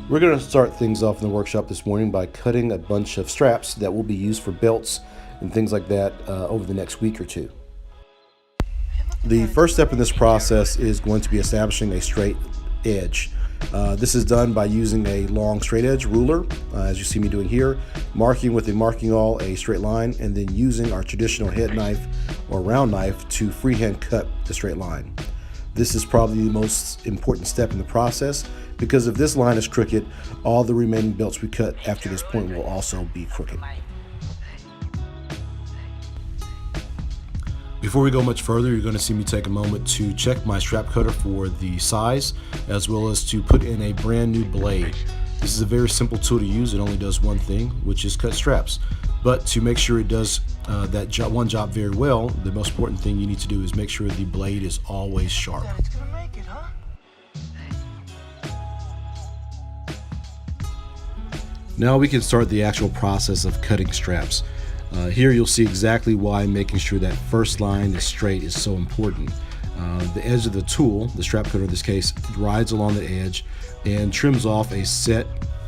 We're going to start things off in the workshop this morning by cutting a bunch of straps that will be used for belts and things like that over the next week or two. The first step in this process is going to be establishing a straight edge. This is done by using a long straight edge ruler, as you see me doing here, marking with a marking awl a straight line, and then using our traditional head knife or round knife to freehand cut the straight line. This is probably the most important step in the process, because if this line is crooked, all the remaining belts we cut after this point will also be crooked. Before we go much further, you're going to see me take a moment to check my strap cutter for the size, as well as to put in a brand new blade. This is a very simple tool to use. It only does one thing, which is cut straps. But to make sure it does that one job very well, the most important thing you need to do is make sure the blade is always sharp. Now we can start the actual process of cutting straps. Here you'll see exactly why making sure that first line is straight is so important. The edge of the tool, the strap cutter in this case, rides along the edge and trims off a set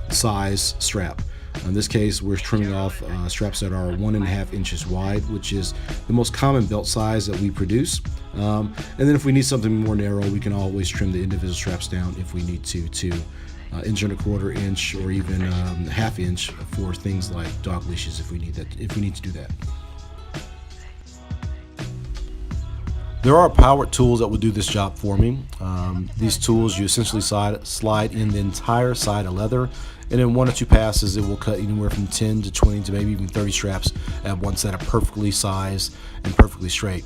size strap. In this case, we're trimming off straps that are 1.5 inches wide, which is the most common belt size that we produce. And then if we need something more narrow, we can always trim the individual straps down if we need to 1.25 inch or even 1/2 inch for things like dog leashes if we need to do that. There are power tools that will do this job for me. These tools, you essentially slide in the entire side of leather, and in 1 or 2 passes it will cut anywhere from 10 to 20 to maybe even 30 straps at one set, perfectly sized and perfectly straight.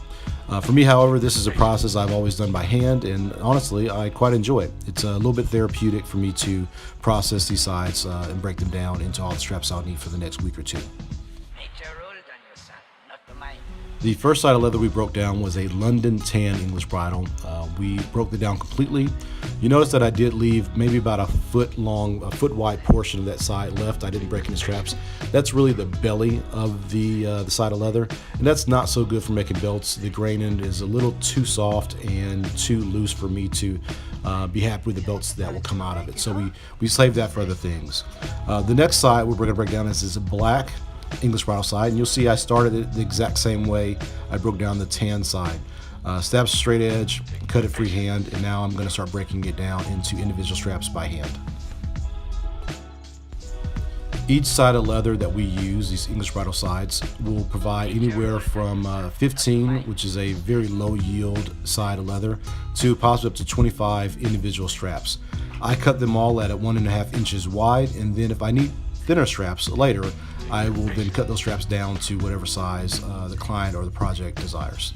For me, however, this is a process I've always done by hand, and honestly I quite enjoy it. It's a little bit therapeutic for me to process these sides and break them down into all the straps I'll need for the next week or two. The first side of leather we broke down was a London tan English bridle. We broke it down completely. You notice that I did leave maybe about a foot wide portion of that side left. I didn't break any straps. That's really the belly of the side of leather, and that's not so good for making belts. The grain end is a little too soft and too loose for me to be happy with the belts that will come out of it. So we saved that for other things. The next side we're going to break down is a black English bridle side, and you'll see I started it the exact same way I broke down the tan side. Established a straight edge, cut it freehand, and now I'm going to start breaking it down into individual straps by hand. Each side of leather that we use, these English bridle sides, will provide anywhere from 15, which is a very low yield side of leather, to possibly up to 25 individual straps. I cut them all at 1.5 inches wide, and then if I need thinner straps later, I will then cut those straps down to whatever size the client or the project desires.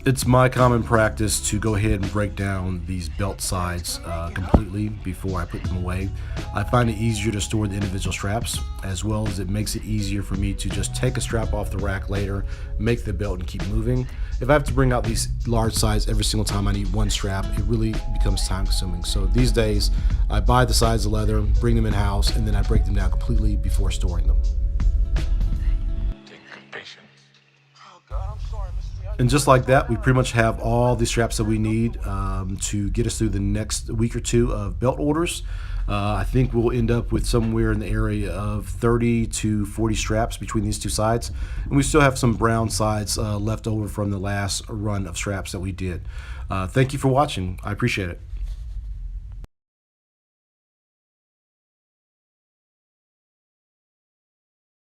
It's my common practice to go ahead and break down these belt sides completely before I put them away. I find it easier to store the individual straps, as well as it makes it easier for me to just take a strap off the rack later, make the belt, and keep moving. If I have to bring out these large sides every single time I need one strap, it really becomes time consuming. So these days I buy the sides of leather, bring them in house, and then I break them down completely before storing them. And just like that, we pretty much have all the straps that we need to get us through the next week or two of belt orders. I think we'll end up with somewhere in the area of 30 to 40 straps between these two sides. And we still have some brown sides left over from the last run of straps that we did. Thank you for watching. I appreciate it.